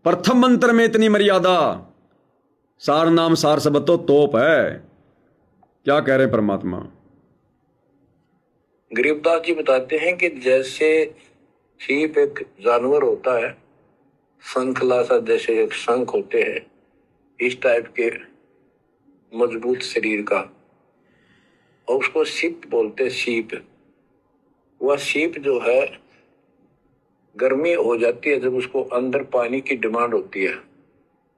प्रथम मंत्र में इतनी मर्यादा, सार नाम सार शब्द तो तोप है। क्या कह रहे परमात्मा? गरीबदास जी बताते हैं कि जैसे सीप एक जानवर होता है, शंखला सा जैसे एक शंख होते हैं, इस टाइप के मजबूत शरीर का, और उसको सीप बोलते, सीप। वह सीप जो है गर्मी हो जाती है जब उसको अंदर पानी की डिमांड होती है,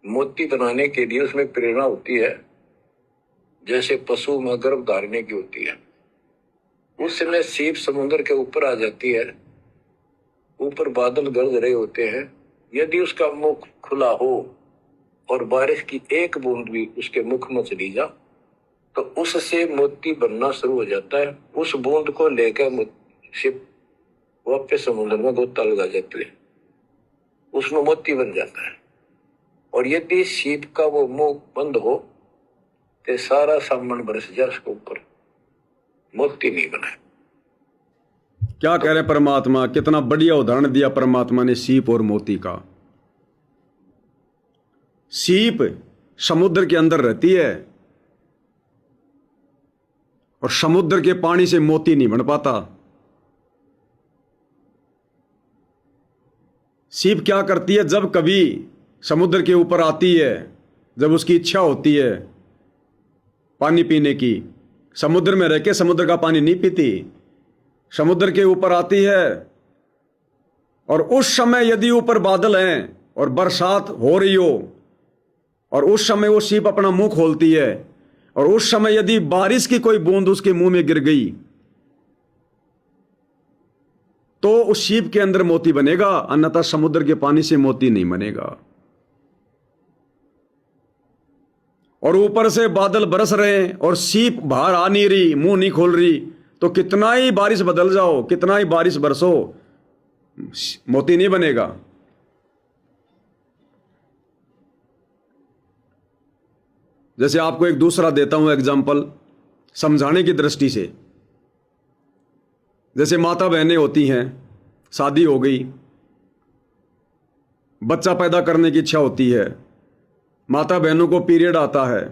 मोती बनाने के लिए उसमें प्रेरणा होती है, जैसे पशु में गर्भ धारने की होती है। उस समय सीप समुद्र के ऊपर आ जाती है, ऊपर बादल गरज रहे होते हैं, यदि उसका मुख खुला हो और बारिश की एक बूंद भी उसके मुख में चली जा तो उससे मोती बनना शुरू हो जाता है। उस बूंद को लेकर सीप वापस समुद्र में गोता लगा जाती है, उसमें मोती बन जाता है। और यदि सीप का वो मुंह बंद हो तो सारा सामान बरस जाए उसके ऊपर, मोती नहीं बना। क्या कह रहे परमात्मा? कितना बढ़िया उदाहरण दिया परमात्मा ने सीप और मोती का। सीप समुद्र के अंदर रहती है और समुद्र के पानी से मोती नहीं बन पाता। सीप क्या करती है? जब कभी समुद्र के ऊपर आती है, जब उसकी इच्छा होती है पानी पीने की, समुद्र में रह के समुद्र का पानी नहीं पीती, समुद्र के ऊपर आती है और उस समय यदि ऊपर बादल हैं और बरसात हो रही हो और उस समय वो सीप अपना मुंह खोलती है और उस समय यदि बारिश की कोई बूंद उसके मुंह में गिर गई तो उस सीप के अंदर मोती बनेगा, अन्यथा समुद्र के पानी से मोती नहीं बनेगा। और ऊपर से बादल बरस रहे हैं और सीप बाहर आ नहीं रही, मुंह नहीं खोल रही, तो कितना ही बारिश बदल जाओ, कितना ही बारिश बरसो, मोती नहीं बनेगा। जैसे आपको एक दूसरा देता हूं एग्जाम्पल समझाने की दृष्टि से। जैसे माता बहनें होती हैं, शादी हो गई, बच्चा पैदा करने की इच्छा होती है, माता बहनों को पीरियड आता है।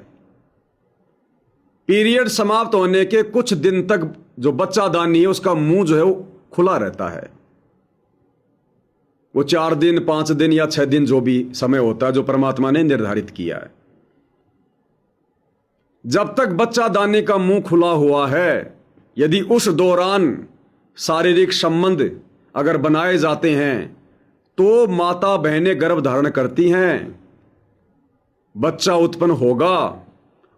पीरियड समाप्त होने के कुछ दिन तक जो बच्चादानी है उसका मुंह जो है वो खुला रहता है। वो 4 दिन 5 दिन या 6 दिन जो भी समय होता है जो परमात्मा ने निर्धारित किया है, जब तक बच्चादानी का मुंह खुला हुआ है, यदि उस दौरान शारीरिक संबंध अगर बनाए जाते हैं तो माता बहनें गर्भ धारण करती हैं, बच्चा उत्पन्न होगा।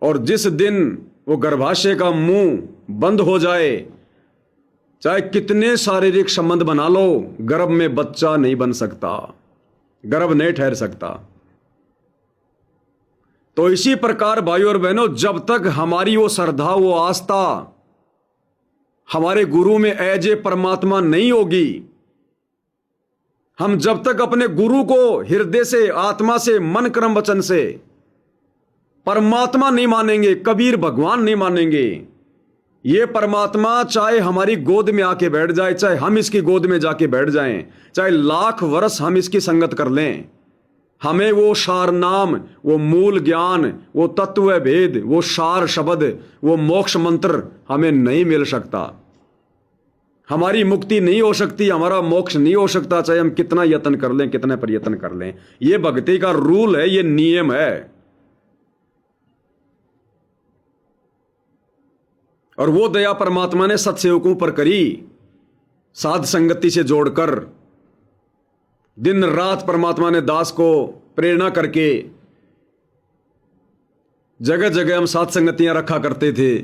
और जिस दिन वो गर्भाशय का मुंह बंद हो जाए, चाहे कितने शारीरिक संबंध बना लो, गर्भ में बच्चा नहीं बन सकता, गर्भ नहीं ठहर सकता। तो इसी प्रकार भाइयों और बहनों, जब तक हमारी वो श्रद्धा, वो आस्था हमारे गुरु में ऐजे परमात्मा नहीं होगी, हम जब तक अपने गुरु को हृदय से, आत्मा से, मन कर्म वचन से परमात्मा नहीं मानेंगे, कबीर भगवान नहीं मानेंगे, ये परमात्मा चाहे हमारी गोद में आके बैठ जाए, चाहे हम इसकी गोद में जाके बैठ जाएं, चाहे लाख वर्ष हम इसकी संगत कर लें, हमें वो सार नाम, वो मूल ज्ञान, वो तत्व भेद, वो सार शब्द, वो मोक्ष मंत्र हमें नहीं मिल सकता। हमारी मुक्ति नहीं हो सकती, हमारा मोक्ष नहीं हो सकता, चाहे हम कितना यत्न कर लें, कितना प्रयत्न कर लें। ये भक्ति का रूल है, ये नियम है। और वो दया परमात्मा ने सत्सेवकों पर करी, साध संगति से जोड़कर। दिन रात परमात्मा ने दास को प्रेरणा करके जगह जगह हम साध संगतियां रखा करते थे,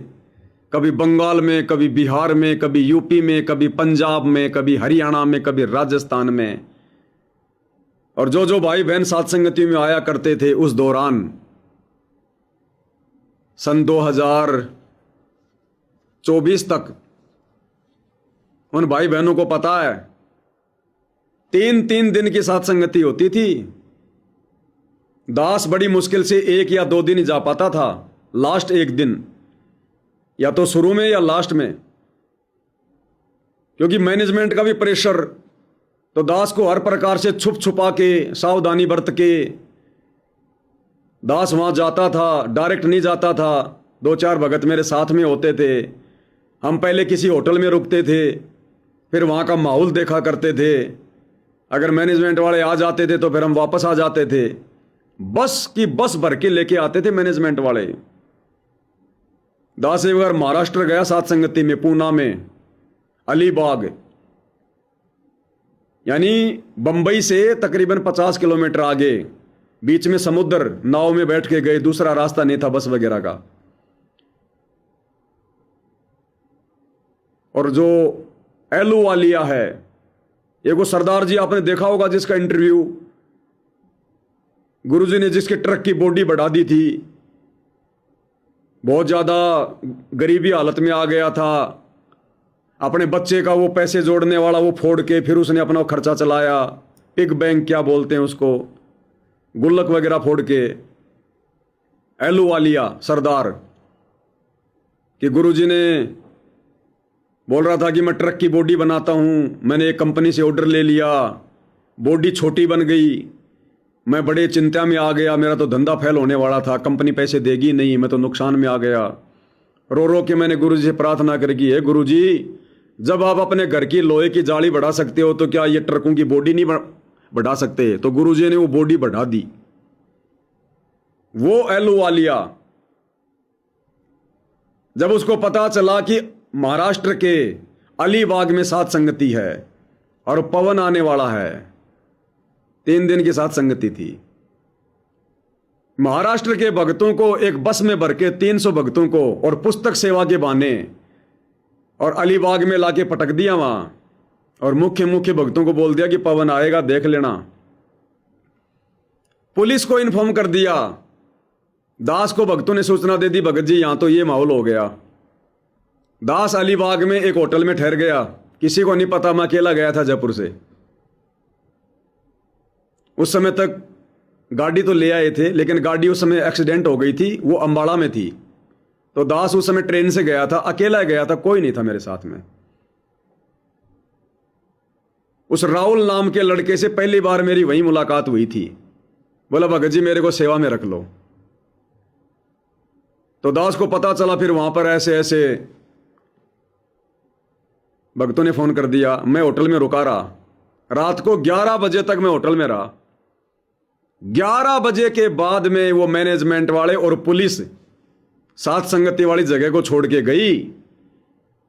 कभी बंगाल में, कभी बिहार में, कभी यूपी में, कभी पंजाब में, कभी हरियाणा में, कभी राजस्थान में। और जो जो भाई बहन साध संगति में आया करते थे उस दौरान, सन 2024 तक उन भाई बहनों को पता है 3-3 दिन की साथ संगति होती थी। दास बड़ी मुश्किल से 1 या 2 दिन ही जा पाता था, लास्ट 1 दिन, या तो शुरू में या लास्ट में, क्योंकि मैनेजमेंट का भी प्रेशर, तो दास को हर प्रकार से छुप छुपा के सावधानी बरत के दास वहां जाता था, डायरेक्ट नहीं जाता था। 2-4 भगत मेरे साथ में होते थे। हम पहले किसी होटल में रुकते थे, फिर वहां का माहौल देखा करते थे। अगर मैनेजमेंट वाले आ जाते थे तो फिर हम वापस आ जाते थे। बस की बस भर के लेके आते थे मैनेजमेंट वाले। दास एक बार महाराष्ट्र गया साथ संगति में, पूना में अलीबाग, यानी बंबई से तकरीबन 50 किलोमीटर आगे, बीच में समुद्र, नाव में बैठ के गए, दूसरा रास्ता नहीं था बस वगैरह का। और जो एलूवालिया है, एक वो सरदार जी आपने देखा होगा जिसका इंटरव्यू गुरुजी ने, जिसके ट्रक की बॉडी बढ़ा दी थी, बहुत ज्यादा गरीबी हालत में आ गया था, अपने बच्चे का वो पैसे जोड़ने वाला वो फोड़ के फिर उसने अपना खर्चा चलाया, पिग बैंक क्या बोलते हैं उसको, गुल्लक वगैरह फोड़ के। एलूवालिया सरदार कि गुरुजी ने बोल रहा था कि मैं ट्रक की बॉडी बनाता हूं, मैंने एक कंपनी से ऑर्डर ले लिया, बॉडी छोटी बन गई, मैं बड़े चिंता में आ गया, मेरा तो धंधा फेल होने वाला था, कंपनी पैसे देगी नहीं, मैं तो नुकसान में आ गया। रो रो के मैंने गुरुजी से प्रार्थना करी कि हे गुरुजी, जब आप अपने घर की लोहे की जाली बढ़ा सकते हो तो क्या ये ट्रकों की बॉडी नहीं बढ़ा सकते? तो गुरुजी ने वो बॉडी बढ़ा दी। वो एलूवालिया, जब उसको पता चला कि महाराष्ट्र के अलीबाग में सात संगति है और पवन आने वाला है, 3 दिन की साथ संगति थी, महाराष्ट्र के भक्तों को एक बस में भर के 300 भक्तों को और पुस्तक सेवा के बहाने और अलीबाग में लाके पटक दिया वहां, और मुख्य भक्तों को बोल दिया कि पवन आएगा, देख लेना। पुलिस को इन्फॉर्म कर दिया, दास को भक्तों ने सूचना दे दी, भगत जी यहां तो ये माहौल हो गया। दास अलीबाग में एक होटल में ठहर गया, किसी को नहीं पता, मैं अकेला गया था जयपुर से। उस समय तक गाड़ी तो ले आए थे, लेकिन गाड़ी उस समय एक्सीडेंट हो गई थी, वो अंबाला में थी, तो दास उस समय ट्रेन से गया था, अकेला गया था, कोई नहीं था मेरे साथ में। उस राहुल नाम के लड़के से पहली बार मेरी वहीं मुलाकात हुई थी। बोला भगत जी मेरे को सेवा में रख लो। तो दास को पता चला, फिर वहां पर ऐसे ऐसे भक्तों ने फोन कर दिया। मैं होटल में रुका रहा, रात को 11 बजे तक मैं होटल में रहा। 11 बजे के बाद में वो मैनेजमेंट वाले और पुलिस साथ संगति वाली जगह को छोड़ के गई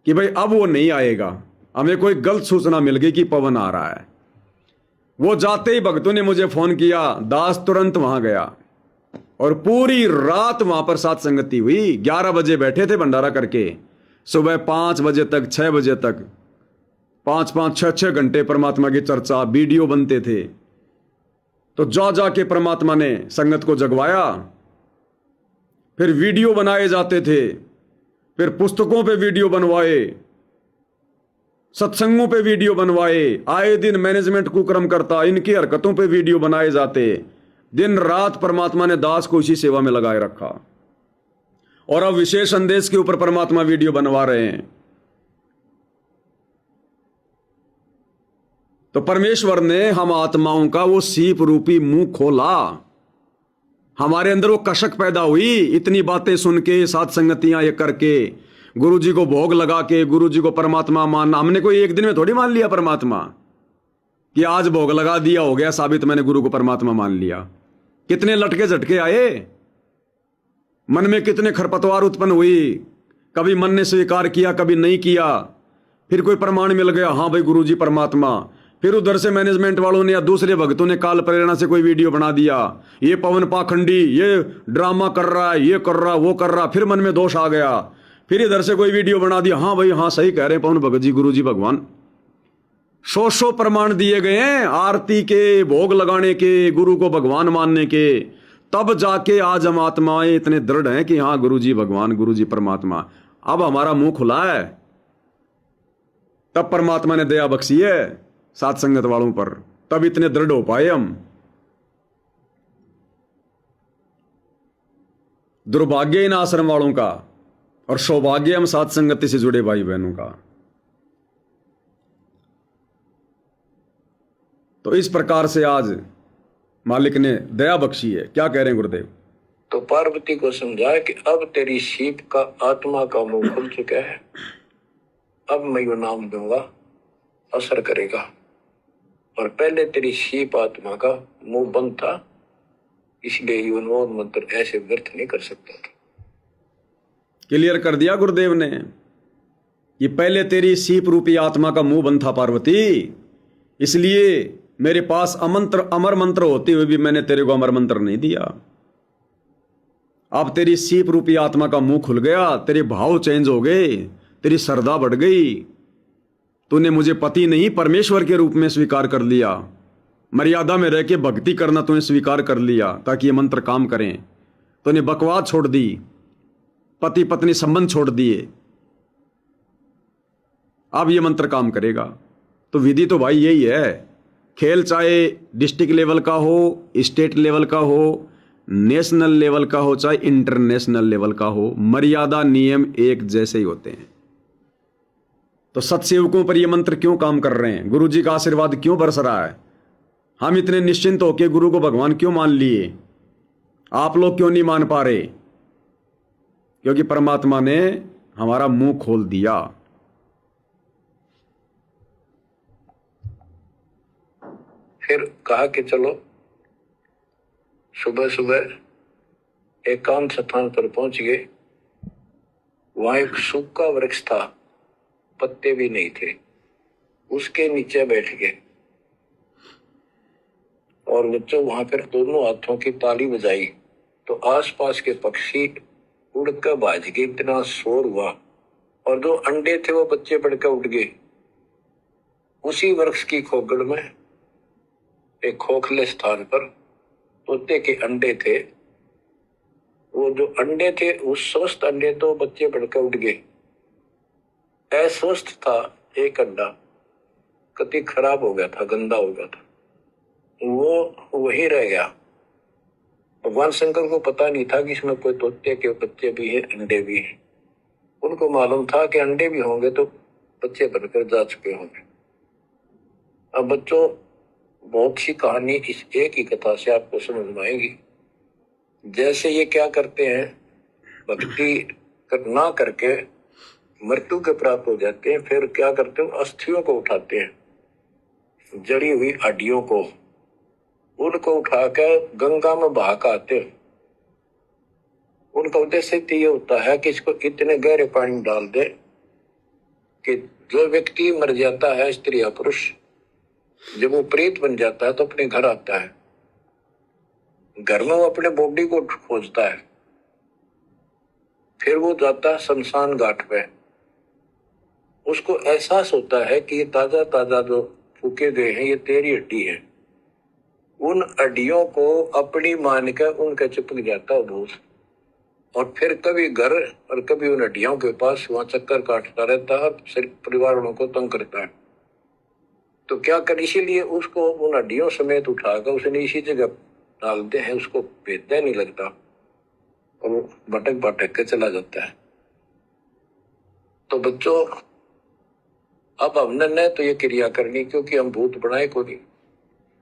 कि भाई अब वो नहीं आएगा, हमें कोई गलत सूचना मिल गई कि पवन आ रहा है। वो जाते ही भक्तों ने मुझे फोन किया, दास तुरंत वहां गया और पूरी रात वहां पर साथ संगति हुई। 11 बजे बैठे थे भंडारा करके, सुबह 5 बजे तक, 6 बजे तक, 5-5, 6-6 घंटे परमात्मा की चर्चा, वीडियो बनते थे। तो जा के परमात्मा ने संगत को जगवाया, फिर वीडियो बनाए जाते थे, फिर पुस्तकों पे वीडियो बनवाए, सत्संगों पे वीडियो बनवाए, आए दिन मैनेजमेंट कुकर्म करता, इनकी हरकतों पे वीडियो बनाए जाते। दिन रात परमात्मा ने दास को इसी सेवा में लगाए रखा, और अब विशेष संदेश के ऊपर परमात्मा वीडियो बनवा रहे हैं। तो परमेश्वर ने हम आत्माओं का वो सीप रूपी मुंह खोला, हमारे अंदर वो कशक पैदा हुई। इतनी बातें सुन के, साथ संगतियां ये करके, गुरु जी को भोग लगा के, गुरु जी को परमात्मा मानना, हमने कोई एक दिन में थोड़ी मान लिया परमात्मा कि आज भोग लगा दिया हो गया साबित, मैंने गुरु को परमात्मा मान लिया। कितने लटके झटके आए, मन में कितने खरपतवार उत्पन्न हुई, कभी मन ने स्वीकार किया, कभी नहीं किया, फिर कोई प्रमाण मिल गया, हाँ भाई गुरु जी परमात्मा। फिर उधर से मैनेजमेंट वालों ने या दूसरे भक्तों ने काल प्रेरणा से कोई वीडियो बना दिया, ये पवन पाखंडी, ये ड्रामा कर रहा है, ये कर रहा, वो कर रहा, फिर मन में दोष आ गया। फिर इधर से कोई वीडियो बना दिया, हाँ भाई हाँ सही कह रहे हैं पवन भगत जी, गुरु जी भगवान। 100 प्रमाण दिए गए हैं आरती के, भोग लगाने के, गुरु को भगवान मानने के, तब जाके आज हम आत्माएं इतने दृढ़ हैं कि हाँ गुरु जी भगवान, गुरु जी परमात्मा। अब हमारा मुंह खुला है, तब परमात्मा ने दया बख्शी है साथ संगत वालों पर, तब इतने दृढ़ हो पाए हम। दुर्भाग्य इन आश्रम वालों का और सौभाग्य हम साथ संगति से जुड़े भाई बहनों का। तो इस प्रकार से आज मालिक ने दया बख्शी है। क्या कह रहे हैं गुरुदेव? तो पार्वती को समझाया कि अब तेरी सीप का आत्मा का मुंह खुल चुका है, अब मैं यो नाम दूंगा, असर करेगा। और पहले तेरी सीप आत्मा का मुंह बंद था, इसलिए ये उन्मोद मंत्र ऐसे व्यर्थ नहीं कर सकता था। क्लियर कर दिया गुरुदेव ने कि पहले तेरी सीप रूपी आत्मा का मुंह बंद था पार्वती, इसलिए मेरे पास अमर मंत्र होते हुए भी मैंने तेरे को अमर मंत्र नहीं दिया। अब तेरी सीप रूपी आत्मा का मुंह खुल गया, तेरे भाव चेंज हो गए, तेरी श्रद्धा बढ़ गई, तूने मुझे पति नहीं परमेश्वर के रूप में स्वीकार कर लिया, मर्यादा में रह के भक्ति करना तूने स्वीकार कर लिया ताकि ये मंत्र काम करें। तूने बकवाद छोड़ दी, पति पत्नी संबंध छोड़ दिए, अब ये मंत्र काम करेगा। तो विधि तो भाई यही है, खेल चाहे डिस्ट्रिक्ट लेवल का हो, स्टेट लेवल का हो, नेशनल लेवल का हो, चाहे इंटरनेशनल लेवल का हो, मर्यादा नियम एक जैसे ही होते हैं। तो सत्सेवकों पर ये मंत्र क्यों काम कर रहे हैं? गुरु जी का आशीर्वाद क्यों बरस रहा है? हम इतने निश्चिंत होकर गुरु को भगवान क्यों मान लिए? आप लोग क्यों नहीं मान पा रहे? क्योंकि परमात्मा ने हमारा मुंह खोल दिया। फिर कहा कि चलो सुबह सुबह एकांत स्थान पर पहुंच गए। वहां एक सूखा वृक्ष था, पत्ते भी नहीं थे, उसके नीचे बैठ गए और बच्चों वहां पर दोनों हाथों की ताली बजाई तो आसपास के पक्षी उड़कर भाज गए, इतना शोर हुआ और जो अंडे थे वो बच्चे बढ़कर उड़ गए। उसी वृक्ष की खोगड़ में एक खोखले स्थान पर तोते के अंडे थे। वो जो अंडे थे उस स्वस्थ अंडे तो बच्चे बढ़कर उड़ गए, अस्वस्थ था एक अंडा, कति खराब हो गया था, गंदा हो गया था, वो वही रह गया। भगवान शंकर को पता नहीं था कि इसमें कोई तोते के बच्चे भी है, अंडे भी है। उनको मालूम था कि अंडे भी होंगे तो बच्चे बनकर जा चुके होंगे। अब बच्चों बहुत सी कहानी इस एक ही कथा से आपको समझ में आएगी। जैसे ये क्या करते हैं, भक्ति ना करके मृत्यु के प्राप्त हो जाते हैं, फिर क्या करते हैं, अस्थियों को उठाते हैं, जड़ी हुई हड्डियों को, उनको उठाकर गंगा में बहा के आते हैं। उनका उद्देश्य तो ये होता है कि इसको इतने गहरे पानी में डाल दे कि जो व्यक्ति मर जाता है, स्त्री या पुरुष, जब वो प्रेत बन जाता है तो अपने घर आता है, घर में वो अपने बॉडी को खोजता है, फिर वो जाता है शमशान घाट पे। उसको एहसास होता है कि ये ताजा ताजा जो फूके गए हैं ये तेरी हड्डी है। उन हड्डियों को अपनी मान कर उनका चिपक जाता है भूत, और फिर कभी घर और कभी उन हड्डियों के पास वहां चक्कर काटता रहता है, सिर्फ परिवार वालों को तंग करता है। तो क्या कर, इसीलिए उसको उन हड्डियों समेत उठाकर उसने इसी जगह डालते हैं, उसको भेदता नहीं लगता और वो भटक भटक के चला जाता है। तो बच्चों अब हमने न तो ये क्रिया करनी क्योंकि हम भूत बनाए को नहीं,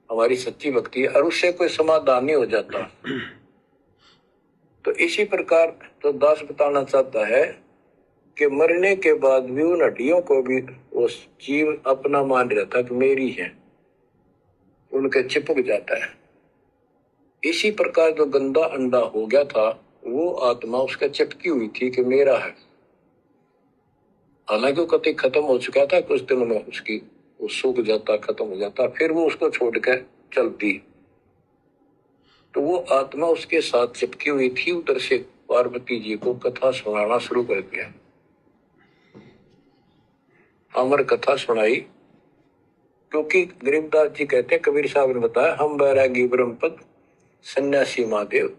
हमारी सच्ची भक्ति है और उससे कोई समाधान नहीं हो जाता। तो इसी प्रकार तो दास बताना चाहता है कि मरने के बाद भी उन हड्डियों को भी उस जीव अपना मान रहता कि मेरी है, उनके चिपक जाता है। इसी प्रकार जो गंदा अंडा हो गया था वो आत्मा उसका चिपकी हुई थी कि मेरा है। हालांकि वो कति खत्म हो चुका था, कुछ दिनों में उसकी वो सूख जाता, खत्म हो जाता, फिर वो उसको छोड़कर चलती। तो वो आत्मा उसके साथ चिपकी हुई थी। उधर से पार्वती जी को कथा सुनाना शुरू कर दिया, अमर कथा सुनाई। क्योंकि गरीबदास जी कहते हैं, कबीर साहब ने बताया, हम बैरागी ब्रह्मपद सन्यासी महादेव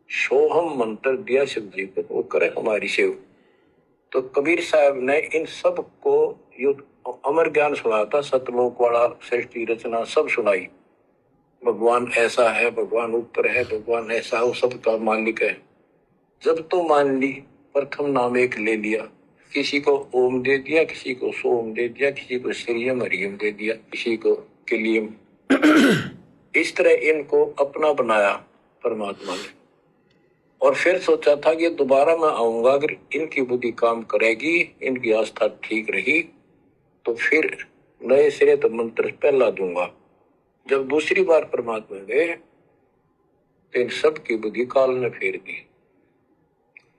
सोहम मंत्र दिया शिव जी को, वो करे हमारी सेव। तो कबीर साहब ने इन सब को अमर ज्ञान सुनाया था, सतलोक वाला, सृष्टि रचना सब सुनाई। भगवान ऐसा है, भगवान ऊपर है, भगवान ऐसा है, वो सबका मालिक है। जब तो मान ली, प्रथम नाम एक ले लिया, किसी को ओम दे दिया, किसी को सोम दे दिया, किसी को श्रीयम हरियम दे दिया, किसी को किलियम इस तरह इनको अपना बनाया परमात्मा ने, और फिर सोचा था कि दोबारा मैं आऊंगा, अगर इनकी बुद्धि काम करेगी, इनकी आस्था ठीक रही, तो फिर नए सिरे तो मंत्र पहला दूंगा। जब दूसरी बार परमात्मा गए तो इन सब की बुद्धि काल ने फेर दी।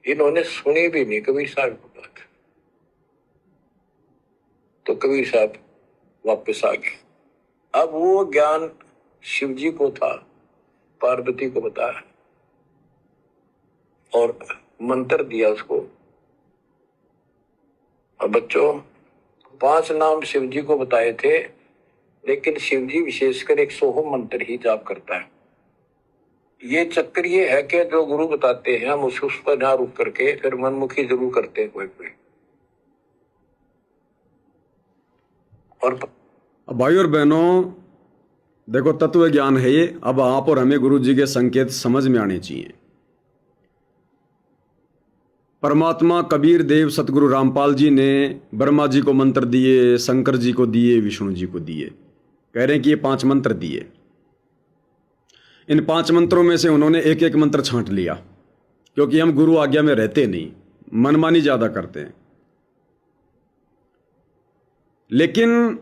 इन्होंने सुनी भी नहीं कबीर साहब की बात, तो कबीर साहब वापस आ गए। अब वो ज्ञान शिव जी को था, पार्वती को बताया और मंत्र दिया उसको। और बच्चों 5 नाम शिव जी को बताए थे, लेकिन शिव जी विशेषकर 100 मंत्र ही जाप करता है। ये चक्कर ये है कि जो गुरु बताते हैं हम उस पर ना रुक करके फिर मनमुखी जरूर करते हैं कोई कोई। और भाई और बहनों, देखो तत्व ज्ञान है ये। अब आप और हमें गुरु जी के संकेत समझ में आने चाहिए। परमात्मा कबीर देव सतगुरु रामपाल जी ने ब्रह्मा जी को मंत्र दिए, शंकर जी को दिए, विष्णु जी को दिए। कह रहे हैं कि ये 5 मंत्र दिए। इन 5 मंत्रों में से उन्होंने एक एक मंत्र छांट लिया, क्योंकि हम गुरु आज्ञा में रहते नहीं, मनमानी ज्यादा करते हैं। लेकिन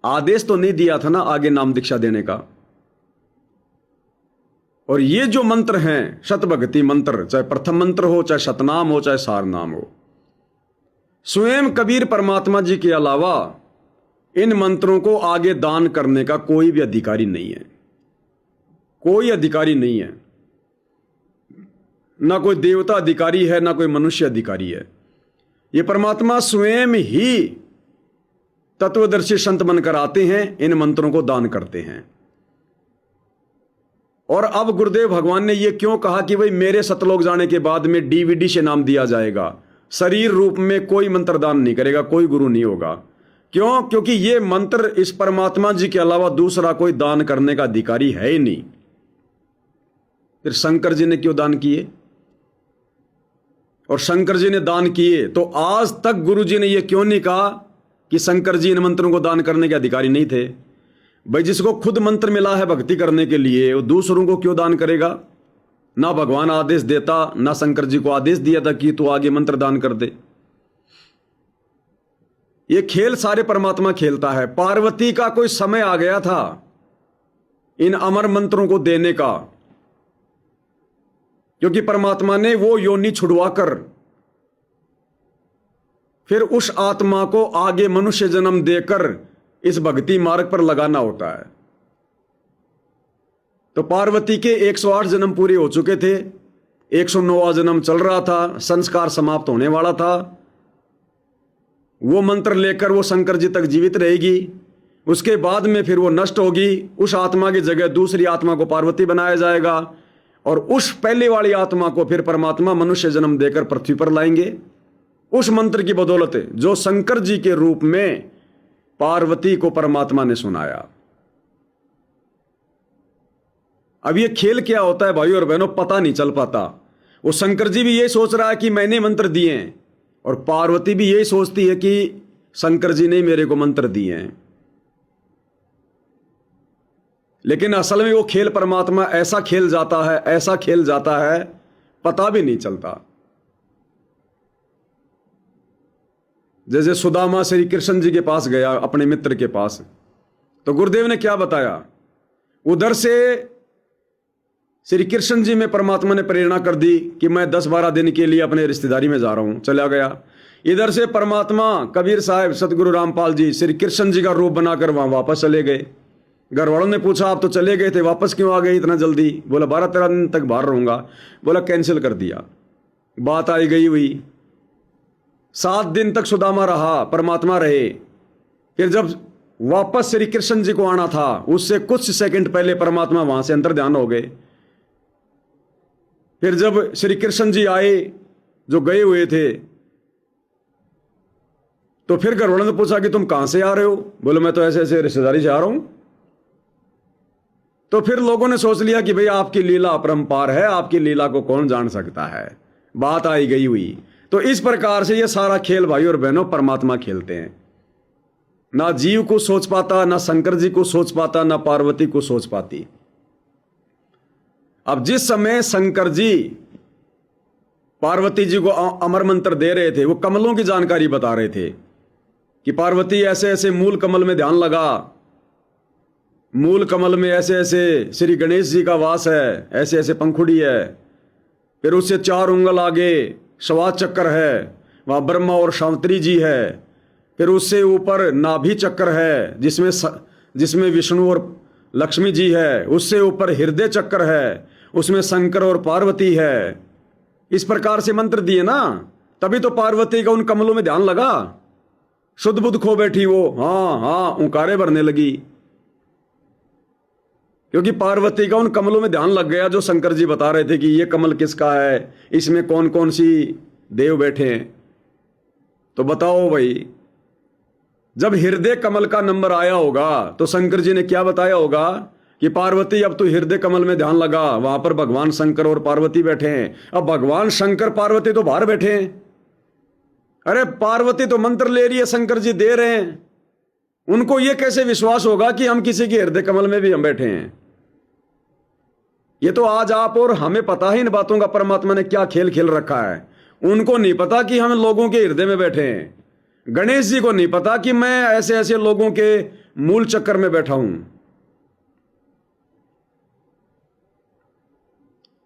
आदेश तो नहीं दिया था ना आगे नाम दीक्षा देने का। और ये जो मंत्र हैं शतभक्ति मंत्र, चाहे प्रथम मंत्र हो, चाहे शतनाम हो, चाहे सारनाम हो, स्वयं कबीर परमात्मा जी के अलावा इन मंत्रों को आगे दान करने का कोई भी अधिकारी नहीं है। कोई अधिकारी नहीं है, ना कोई देवता अधिकारी है, ना कोई मनुष्य अधिकारी है। ये परमात्मा स्वयं ही तत्वदर्शी संत बनकर आते हैं, इन मंत्रों को दान करते हैं। और अब गुरुदेव भगवान ने यह क्यों कहा कि भाई मेरे सतलोक जाने के बाद में डीवीडी से नाम दिया जाएगा, शरीर रूप में कोई मंत्र दान नहीं करेगा, कोई गुरु नहीं होगा। क्यों? क्योंकि ये मंत्र इस परमात्मा जी के अलावा दूसरा कोई दान करने का अधिकारी है ही नहीं। फिर शंकर जी ने क्यों दान किए? और शंकर जी ने दान किए तो आज तक गुरु जी ने यह क्यों नहीं कहा कि शंकर जी इन मंत्रों को दान करने के अधिकारी नहीं थे? भाई जिसको खुद मंत्र मिला है भक्ति करने के लिए, वो दूसरों को क्यों दान करेगा? ना भगवान आदेश देता, ना शंकर जी को आदेश दिया था कि तू आगे मंत्र दान कर दे। ये खेल सारे परमात्मा खेलता है। पार्वती का कोई समय आ गया था इन अमर मंत्रों को देने का, क्योंकि परमात्मा ने वो योनि छुड़वाकर फिर उस आत्मा को आगे मनुष्य जन्म देकर इस भक्ति मार्ग पर लगाना होता है। तो पार्वती के 108 जन्म पूरे हो चुके थे, 109वां जन्म चल रहा था, संस्कार समाप्त होने वाला था। वो मंत्र लेकर वो शंकर जी तक जीवित रहेगी, उसके बाद में फिर वो नष्ट होगी। उस आत्मा की जगह दूसरी आत्मा को पार्वती बनाया जाएगा, और उस पहले वाली आत्मा को फिर परमात्मा मनुष्य जन्म देकर पृथ्वी पर लाएंगे। उस मंत्र की बदौलत जो शंकर जी के रूप में पार्वती को परमात्मा ने सुनाया। अब ये खेल क्या होता है भाई और बहनों, पता नहीं चल पाता। वो शंकर जी भी ये सोच रहा है कि मैंने मंत्र दिए हैं, और पार्वती भी यही सोचती है कि शंकर जी ने मेरे को मंत्र दिए हैं। लेकिन असल में वो खेल परमात्मा ऐसा खेल जाता है, ऐसा खेल जाता है, पता भी नहीं चलता। जैसे सुदामा श्री कृष्ण जी के पास गया, अपने मित्र के पास, तो गुरुदेव ने क्या बताया? उधर से श्री कृष्ण जी में परमात्मा ने प्रेरणा कर दी कि मैं 10-12 दिन के लिए अपने रिश्तेदारी में जा रहा हूं, चला गया। इधर से परमात्मा कबीर साहब सतगुरु रामपाल जी श्री कृष्ण जी का रूप बनाकर वहां वापस चले गए। घर वालों ने पूछा आप तो चले गए थे, वापस क्यों आ गए इतना जल्दी? बोला 12-13 दिन तक बाहर रहूंगा। बोला कैंसिल कर दिया, बात आई गई हुई। 7 दिन तक सुदामा रहा, परमात्मा रहे। फिर जब वापस श्री कृष्ण जी को आना था, उससे कुछ सेकंड पहले परमात्मा वहां से अंतर ध्यान हो गए। फिर जब श्री कृष्ण जी आए जो गए हुए थे, तो फिर घर वालों ने पूछा कि तुम कहां से आ रहे हो? बोले मैं तो ऐसे ऐसे रिश्तेदारी से आ रहा हूं। तो फिर लोगों ने सोच लिया कि भाई आपकी लीला अपरंपार है, आपकी लीला को कौन जान सकता है। बात आई गई हुई। तो इस प्रकार से ये सारा खेल भाई और बहनों परमात्मा खेलते हैं। ना जीव को सोच पाता, ना शंकर जी को सोच पाता, ना पार्वती को सोच पाती। अब जिस समय शंकर जी पार्वती जी को अमर मंत्र दे रहे थे, वो कमलों की जानकारी बता रहे थे कि पार्वती ऐसे ऐसे मूल कमल में ध्यान लगा, मूल कमल में ऐसे ऐसे श्री गणेश जी का वास है, ऐसे ऐसे पंखुड़ी है, फिर उससे 4 उंगल आगे श्वास चक्र है, वहां ब्रह्मा और शांतरी जी है, फिर उससे ऊपर नाभि चक्र है जिसमें विष्णु और लक्ष्मी जी है, उससे ऊपर हृदय चक्र है, उसमें शंकर और पार्वती है। इस प्रकार से मंत्र दिए ना, तभी तो पार्वती का उन कमलों में ध्यान लगा, शुद्ध बुद्ध खो बैठी वो, हाँ हाँ उंकारे भरने लगी, क्योंकि पार्वती का उन कमलों में ध्यान लग गया जो शंकर जी बता रहे थे कि ये कमल किसका है, इसमें कौन कौन सी देव बैठे हैं। तो बताओ भाई, जब हृदय कमल का नंबर आया होगा तो शंकर जी ने क्या बताया होगा कि पार्वती अब तू हृदय कमल में ध्यान लगा, वहां पर भगवान शंकर और पार्वती बैठे हैं। अब भगवान शंकर पार्वती तो बाहर बैठे हैं, अरे पार्वती तो मंत्र ले रही है, शंकर जी दे रहे हैं, उनको यह कैसे विश्वास होगा कि हम किसी के हृदय कमल में भी हम बैठे हैं। ये तो आज आप और हमें पता है इन बातों का परमात्मा ने क्या खेल खेल रखा है, उनको नहीं पता कि हम लोगों के हृदय में बैठे हैं। गणेश जी को नहीं पता कि मैं ऐसे ऐसे लोगों के मूल चक्कर में बैठा हूं।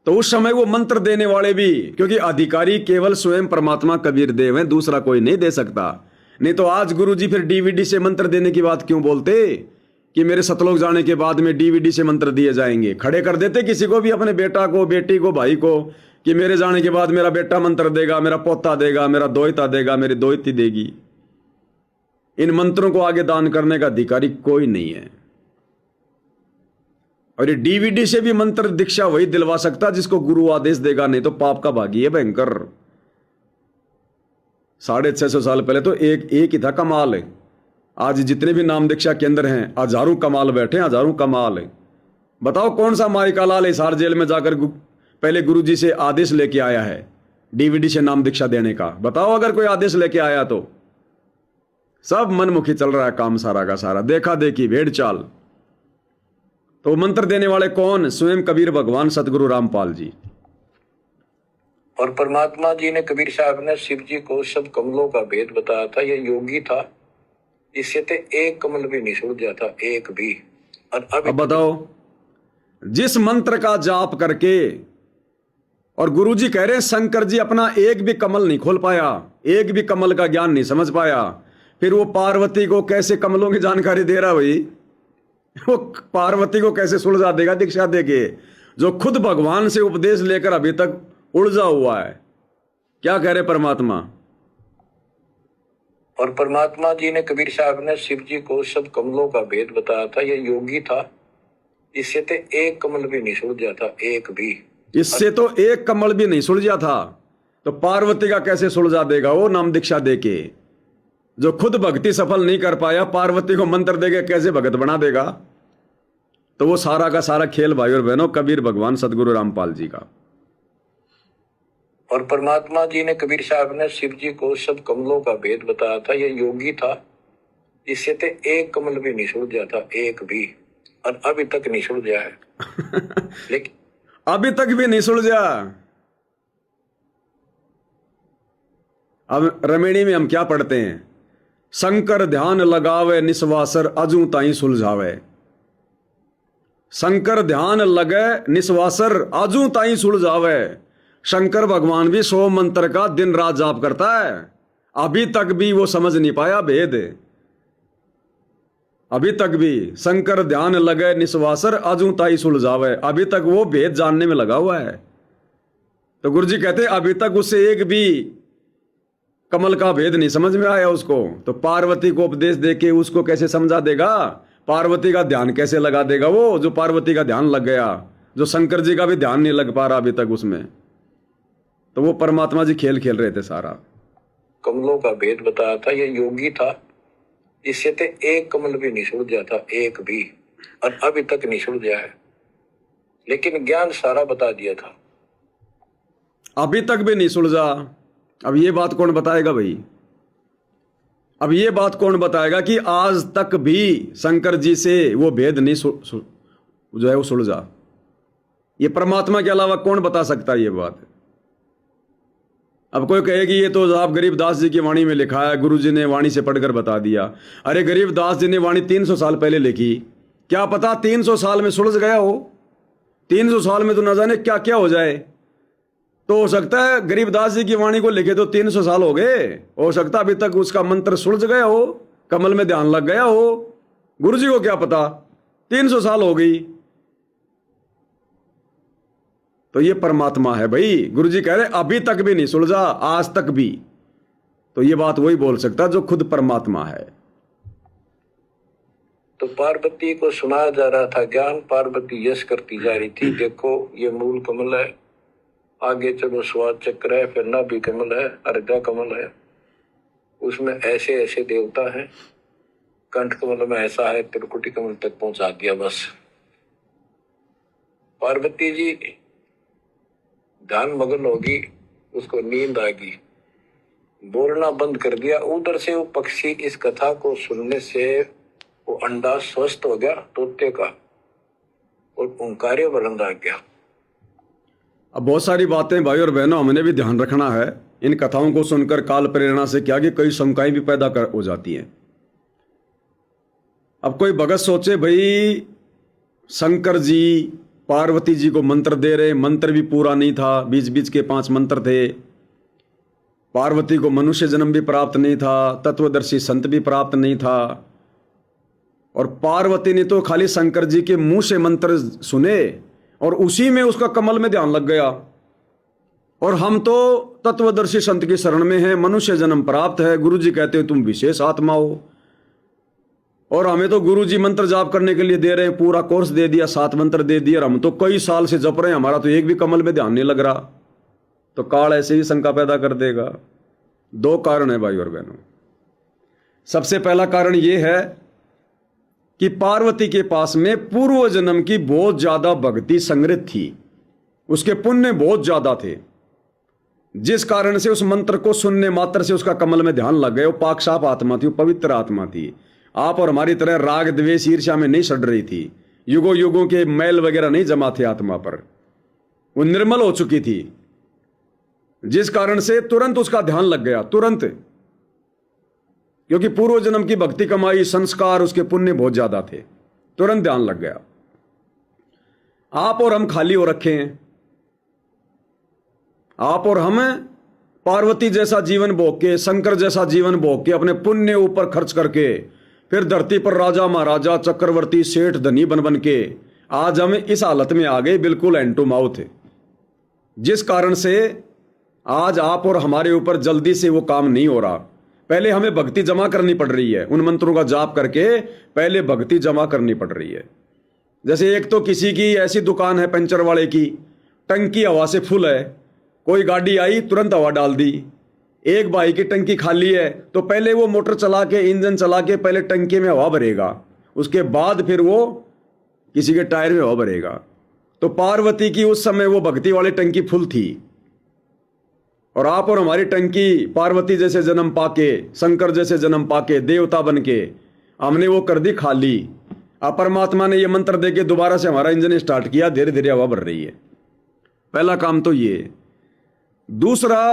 तो उस समय वो मंत्र देने वाले भी, क्योंकि अधिकारी केवल स्वयं परमात्मा कबीर देव हैं, दूसरा कोई नहीं दे सकता। नहीं तो आज गुरुजी फिर डीवीडी से मंत्र देने की बात क्यों बोलते कि मेरे सतलोक जाने के बाद में डीवीडी से मंत्र दिए जाएंगे। खड़े कर देते किसी को भी, अपने बेटा को, बेटी को, भाई को, कि मेरे जाने के बाद मेरा बेटा मंत्र देगा, मेरा पोता देगा, मेरा दोहिता देगा, मेरी दोहिती देगी। इन मंत्रों को आगे दान करने का अधिकारी कोई नहीं है। और ये डीवीडी से भी मंत्र दीक्षा वही दिलवा सकता जिसको गुरु आदेश देगा, नहीं तो पाप का भागी है भयंकर। 650 साल पहले तो एक ही था कमाल है। आज जितने भी नाम दीक्षा केंद्र हैं, हजारों कमाल बैठे हैं, हजारों कमाल है। बताओ कौन सा मारिका लाल हिसार जेल में जाकर पहले गुरुजी से आदेश लेके आया है डीवीडी से नाम दीक्षा देने का? बताओ अगर कोई आदेश लेके आया तो। सब मनमुखी चल रहा है काम सारा का सारा, देखा देखी भेड़ चाल। तो मंत्र देने वाले कौन? स्वयं कबीर भगवान सतगुरु रामपाल जी। और परमात्मा जी ने, कबीर साहब ने शिव जी को सब कमलों का भेद बताया था। ये योगी था, इससे तो एक कमल भी नहीं सुलझा था, एक भी। और अब बताओ, जिस मंत्र का जाप करके, और गुरुजी कह रहे हैं शंकर जी अपना एक भी कमल नहीं खोल पाया, एक भी कमल का ज्ञान नहीं समझ पाया, फिर वो पार्वती को कैसे कमलों की जानकारी दे रहा भाई? वो पार्वती को कैसे सुलझा देगा दीक्षा देके, जो खुद भगवान से उपदेश लेकर अभी तक उलझा हुआ है? क्या कह रहे परमात्मा? और परमात्मा जी ने, कबीर साहब ने शिव जी को सब कमलों का भेद बताया था। ये योगी था, इससे तो एक कमल भी नहीं सुलझा था, एक भी। इससे तो एक कमल भी नहीं सुलझा था, तो पार्वती का कैसे सुलझा देगा वो नाम दीक्षा देके? जो खुद भक्ति सफल नहीं कर पाया, पार्वती को मंत्र देके कैसे भगत बना देगा? तो वो सारा का सारा खेल भाई और बहनों कबीर भगवान सतगुरु रामपाल जी का। और परमात्मा जी ने, कबीर साहब ने शिव जी को सब कमलों का भेद बताया था। ये योगी था, इससे तो एक कमल भी नहीं सुलझा था, एक भी। और अभी तक नहीं सुलझा है। लेकिन अभी तक भी नहीं सुलझा। अब रमेणी में हम क्या पढ़ते हैं? शंकर ध्यान लगावे निस्वासर अजू ताई सुलझावे। शंकर ध्यान लगे निस्वासर अजू ताई सुलझावे। शंकर भगवान भी 100 मंत्र का दिन रात जाप करता है, अभी तक भी वो समझ नहीं पाया भेद। अभी तक भी शंकर ध्यान लगे निस्वासर अजू ताई सुलझावे, अभी तक वो भेद जानने में लगा हुआ है। तो गुरुजी कहते अभी तक उससे एक भी कमल का भेद नहीं समझ में आया उसको, तो पार्वती को उपदेश देके उसको कैसे समझा देगा? पार्वती का ध्यान कैसे लगा देगा वो, जो पार्वती का ध्यान लग गया, जो शंकर जी का भी ध्यान नहीं लग पा रहा अभी तक उसमें? तो वो परमात्मा जी खेल खेल रहे थे सारा। कमलों का भेद बताया था। ये योगी था, इससे तो एक कमल भी नहीं सुलझा था, एक भी। और अभी तक नहीं सुलझा है, लेकिन ज्ञान सारा बता दिया था। अभी तक भी नहीं सुलझा। अब ये बात कौन बताएगा भाई? अब ये बात कौन बताएगा कि आज तक भी शंकर जी से वो भेद नहीं जो है वो सुलझा? ये परमात्मा के अलावा कौन बता सकता है ये बात? अब कोई कहेगी ये तो आप गरीबदास जी की वाणी में लिखा है, गुरु जी ने वाणी से पढ़कर बता दिया। अरे गरीबदास जी ने वाणी 300 साल पहले लिखी, क्या पता 300 साल में सुलझ गया हो? 300 साल में तो न जाने क्या क्या हो जाए। तो हो सकता है गरीबदास जी की वाणी को लिखे तो 300 साल हो गए, हो सकता अभी तक उसका मंत्र सुलझ गया हो, कमल में ध्यान लग गया हो, गुरु जी को क्या पता, 300 साल हो गई। तो ये परमात्मा है भाई। गुरु जी कह रहे अभी तक भी नहीं सुलझा, आज तक भी। तो ये बात वही बोल सकता जो खुद परमात्मा है। तो पार्वती को सुनाया जा रहा था ज्ञान, पार्वती यश करती जा रही थी, देखो ये मूल कमल है, आगे चलो स्वाद चक्र है, फिर नाभि कमल है, अर्घा कमल है, उसमें ऐसे ऐसे देवता हैं, कंठ कमल में ऐसा है, त्रिकुटी कमल तक पहुंचा दिया। बस पार्वती जी ध्यान मगन होगी, उसको नींद आ गई, बोलना बंद कर दिया। उधर से वो पक्षी इस कथा को सुनने से वो अंडा स्वस्थ हो गया तोते का, और ओंकार्य वर्ण आ गया। अब बहुत सारी बातें भाई और बहनों हमने भी ध्यान रखना है इन कथाओं को सुनकर काल प्रेरणा से, क्या कि कई शंकाएं भी पैदा हो जाती हैं। अब कोई भगत सोचे भाई शंकर जी पार्वती जी को मंत्र दे रहे, मंत्र भी पूरा नहीं था, बीच बीच के 5 मंत्र थे, पार्वती को मनुष्य जन्म भी प्राप्त नहीं था, तत्वदर्शी संत भी प्राप्त नहीं था, और पार्वती ने तो खाली शंकर जी के मुंह से मंत्र सुने और उसी में उसका कमल में ध्यान लग गया। और हम तो तत्वदर्शी संत की शरण में हैं, मनुष्य जन्म प्राप्त है, गुरु जी कहते हो तुम विशेष आत्मा हो, और हमें तो गुरु जी मंत्र जाप करने के लिए दे रहे हैं, पूरा कोर्स दे दिया, 7 मंत्र दे दिए, और हम तो कई साल से जप रहे हैं, हमारा तो एक भी कमल में ध्यान नहीं लग रहा। तो काल ऐसे ही शंका पैदा कर देगा। 2 कारण है भाई और बहनों। सबसे पहला कारण यह है कि पार्वती के पास में पूर्व जन्म की बहुत ज्यादा भक्ति संग्रहित थी, उसके पुण्य बहुत ज्यादा थे, जिस कारण से उस मंत्र को सुनने मात्र से उसका कमल में ध्यान लग गया। वो पाक साफ आत्मा थी, वो पवित्र आत्मा थी। आप और हमारी तरह राग द्वेष ईर्ष्या में नहीं सड़ रही थी, युगों युगों के मैल वगैरह नहीं जमा थे आत्मा पर, वो निर्मल हो चुकी थी, जिस कारण से तुरंत उसका ध्यान लग गया, तुरंत, क्योंकि पूर्व जन्म की भक्ति कमाई, संस्कार, उसके पुण्य बहुत ज्यादा थे, तुरंत ध्यान लग गया। आप और हम खाली हो रखे हैं। आप और हम पार्वती जैसा जीवन भोग के, शंकर जैसा जीवन भोग के, अपने पुण्य ऊपर खर्च करके, फिर धरती पर राजा महाराजा चक्रवर्ती सेठ धनी बन बन के आज हम इस हालत में आ गए, बिल्कुल हैंड टू माउथ, जिस कारण से आज आप और हमारे ऊपर जल्दी से वो काम नहीं हो रहा। पहले हमें भक्ति जमा करनी पड़ रही है, उन मंत्रों का जाप करके पहले भक्ति जमा करनी पड़ रही है। जैसे एक तो किसी की ऐसी दुकान है पंचर वाले की, टंकी हवा से फुल है, कोई गाड़ी आई तुरंत हवा डाल दी। एक भाई की टंकी खाली है तो पहले वो मोटर चला के, इंजन चला के पहले टंकी में हवा भरेगा, उसके बाद फिर वो किसी के टायर में हवा भरेगा। तो पार्वती की उस समय वो भक्ति वाली टंकी फुल थी, और आप और हमारी टंकी पार्वती जैसे जन्म पाके, शंकर जैसे जन्म पाके, देवता बन के हमने वो कर दी खाली। अब परमात्मा ने ये मंत्र दे के दोबारा से हमारा इंजन स्टार्ट किया, धीरे धीरे हवा भर रही है। पहला काम तो ये। दूसरा,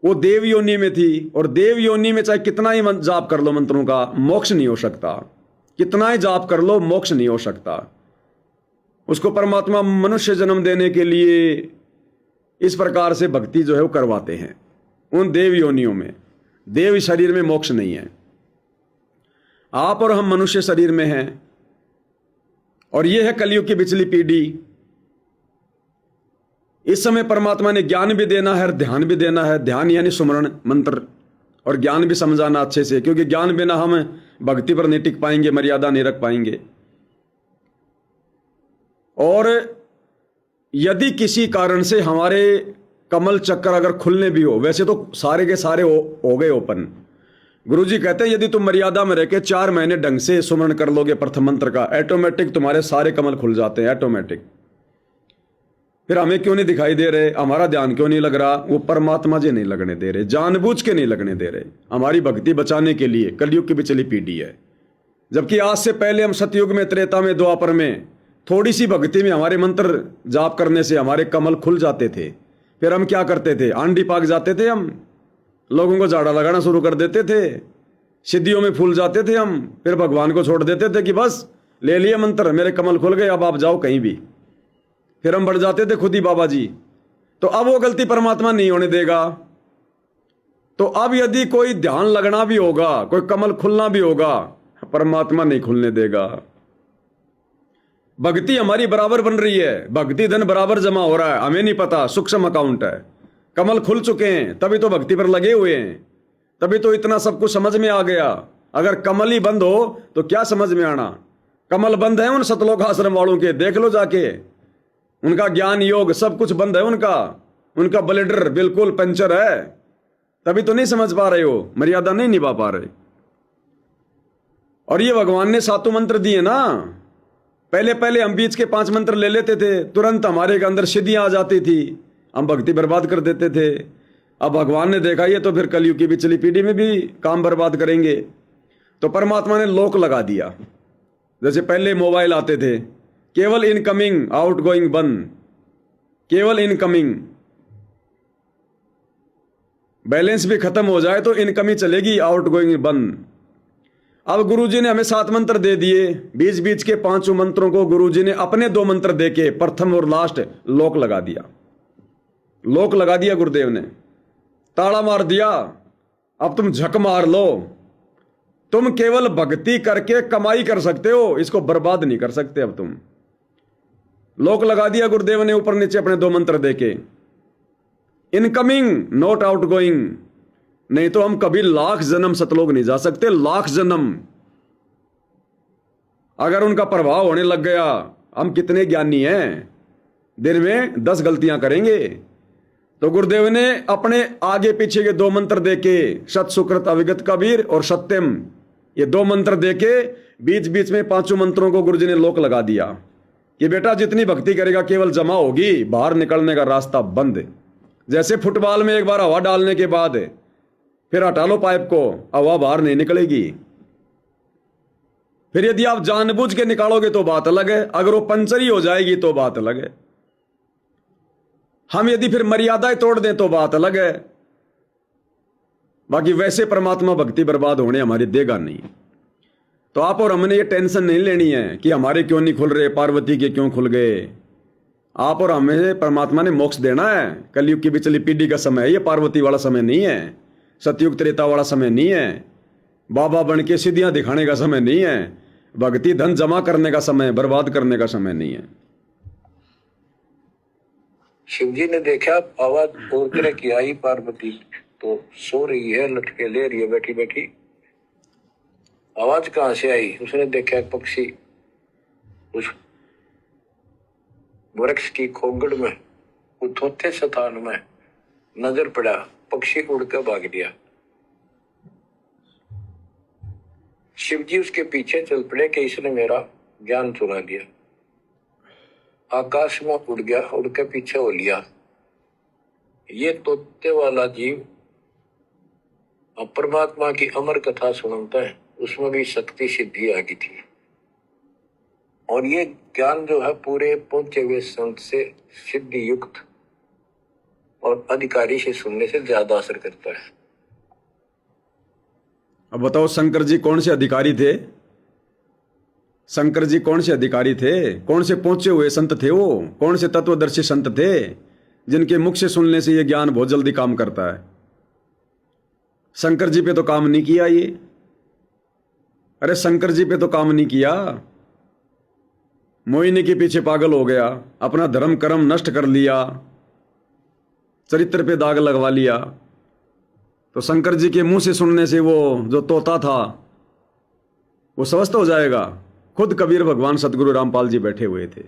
वो देव योनि में थी, और देव योनि में चाहे कितना ही जाप कर लो मंत्रों का, मोक्ष नहीं हो सकता। कितना ही जाप कर लो, मोक्ष नहीं हो सकता। उसको परमात्मा मनुष्य जन्म देने के लिए इस प्रकार से भक्ति जो है वो करवाते हैं उन देव योनियों में। देव शरीर में मोक्ष नहीं है। आप और हम मनुष्य शरीर में हैं, और यह है कलयुग की पिछली पीढ़ी। इस समय परमात्मा ने ज्ञान भी देना है और ध्यान भी देना है। ध्यान यानी सुमरण मंत्र, और ज्ञान भी समझाना अच्छे से, क्योंकि ज्ञान बिना हम भक्ति पर नहीं टिक पाएंगे, मर्यादा नहीं रख पाएंगे। और यदि किसी कारण से हमारे कमल चक्कर अगर खुलने भी हो, वैसे तो सारे के सारे हो गए ओपन। गुरुजी कहते हैं यदि तुम मर्यादा में रह के 4 महीने ढंग से सुमरण कर लोगे प्रथम मंत्र का, ऑटोमेटिक तुम्हारे सारे कमल खुल जाते हैं, ऑटोमेटिक। फिर हमें क्यों नहीं दिखाई दे रहे, हमारा ध्यान क्यों नहीं लग रहा? वो परमात्मा जी नहीं लगने दे रहे, जानबूझ के नहीं लगने दे रहे, हमारी भक्ति बचाने के लिए। कलयुग की पिछली पीढ़ी है, जबकि आज से पहले हम सतयुग में, त्रेता में, द्वापर में थोड़ी सी भक्ति में हमारे मंत्र जाप करने से हमारे कमल खुल जाते थे। फिर हम क्या करते थे? आंधी पाक जाते थे, हम लोगों को झाड़ा लगाना शुरू कर देते थे, सिद्धियों में फूल जाते थे हम। फिर भगवान को छोड़ देते थे कि बस ले लिए मंत्र, मेरे कमल खुल गए, अब आप जाओ कहीं भी। फिर हम बढ़ जाते थे खुद ही बाबा जी। तो अब वो गलती परमात्मा नहीं होने देगा। तो अब यदि कोई ध्यान लगना भी होगा, कोई कमल खुलना भी होगा, परमात्मा नहीं खुलने देगा। भक्ति हमारी बराबर बन रही है, भक्ति धन बराबर जमा हो रहा है, हमें नहीं पता, सूक्ष्म अकाउंट है। कमल खुल चुके हैं, तभी तो भक्ति पर लगे हुए हैं, तभी तो इतना सब कुछ समझ में आ गया। अगर कमल ही बंद हो तो क्या समझ में आना? कमल बंद है उन सतलोक आश्रम वालों के, देख लो जाके, उनका ज्ञान योग सब कुछ बंद है उनका ब्लेडर बिल्कुल पंचर है, तभी तो नहीं समझ पा रहे हो, मर्यादा नहीं निभा पा रहे। और ये भगवान ने सातों मंत्र दिए ना। पहले पहले हम बीच के 5 मंत्र ले लेते थे, तुरंत हमारे अंदर सिद्धियां आ जाती थी, हम भक्ति बर्बाद कर देते थे। अब भगवान ने देखा ये तो फिर कलयुग की पिछली पीढ़ी में भी काम बर्बाद करेंगे, तो परमात्मा ने लॉक लगा दिया। जैसे पहले मोबाइल आते थे, केवल इनकमिंग आउटगोइंग बंद, केवल इनकमिंग, बैलेंस भी खत्म हो जाए तो इनकमिंग चलेगी, आउटगोइंग बंद। अब गुरुजी ने हमें 7 मंत्र दे दिए, बीच बीच के 5 मंत्रों को गुरुजी ने अपने 2 मंत्र देके प्रथम और लास्ट लॉक लगा दिया। लॉक लगा दिया गुरुदेव ने, ताला मार दिया। अब तुम झक मार लो, तुम केवल भक्ति करके कमाई कर सकते हो, इसको बर्बाद नहीं कर सकते। अब तुम लॉक लगा दिया गुरुदेव ने ऊपर नीचे अपने 2 मंत्र देके, इनकमिंग नॉट आउटगोइंग। नहीं तो हम कभी लाख जन्म सतलोक नहीं जा सकते, लाख जन्म। अगर उनका प्रभाव होने लग गया, हम कितने ज्ञानी हैं, दिन में 10 गलतियां करेंगे। तो गुरुदेव ने अपने आगे पीछे के 2 मंत्र देके, सत सुकृत अविगत कबीर और सत्यम, ये 2 मंत्र देके बीच बीच में 5 मंत्रों को गुरुजी ने लोक लगा दिया कि बेटा जितनी भक्ति करेगा केवल जमा होगी, बाहर निकलने का रास्ता बंद। जैसे फुटबॉल में एक बार हवा डालने के बाद फिर हटा लो पाइप को, हवा बाहर नहीं निकलेगी। फिर यदि आप जानबूझ के निकालोगे तो बात अलग है, अगर वो पंचर ही हो जाएगी तो बात अलग है। हम यदि फिर मर्यादाएं तोड़ दें तो बात अलग है। बाकी वैसे परमात्मा भक्ति बर्बाद होने हमारी देगा नहीं। तो आप और हमने ये टेंशन नहीं लेनी है कि हमारे क्यों नहीं खुल रहे, पार्वती के क्यों खुल गए। आप और हमें परमात्मा ने मोक्ष देना है। कलयुग की पिछली पीढ़ी का समय है, ये पार्वती वाला समय नहीं है, सतयुग त्रेता वाला समय नहीं है, बाबा बन के सिद्धियां दिखाने का समय नहीं है, भक्ति धन जमा करने का समय, बर्बाद करने का समय नहीं है। शिव जी ने देखा आवाज और तरह की आई, पार्वती तो सो रही है, लटके ले रही है बैठी बैठी, आवाज कहां से आई? उसने देखा एक पक्षी उस वृक्ष की खोगड़ में, उथोथे स्थान में नजर पड़ा, पक्षी उड़ कर भाग गया। शिव जी उसके पीछे चल पड़े कि इसने मेरा ज्ञान चुरा लिया। आकाश में उड़ गया, उड़ के पीछे हो लिया। ये तोते वाला जीव परमात्मा की अमर कथा सुनता है, उसमें भी शक्ति सिद्धि आ गई थी। और ये ज्ञान जो है पूरे पहुंचे हुए संत से सिद्धि युक्त और अधिकारी से सुनने से ज्यादा असर करता है। अब बताओ शंकर जी कौन से अधिकारी थे? शंकर जी कौन से अधिकारी थे? कौन से पहुंचे हुए संत थे? वो कौन से तत्वदर्शी संत थे जिनके मुख से सुनने से ये ज्ञान बहुत जल्दी काम करता है? शंकर जी पे तो काम नहीं किया ये। अरे शंकर जी पे तो काम नहीं किया, मोहिनी के पीछे पागल हो गया, अपना धर्म कर्म नष्ट कर लिया, चरित्र पे दाग लगवा लिया। तो शंकर जी के मुंह से सुनने से वो जो तोता था वो स्वस्थ हो जाएगा? खुद कबीर भगवान सतगुरु रामपाल जी बैठे हुए थे।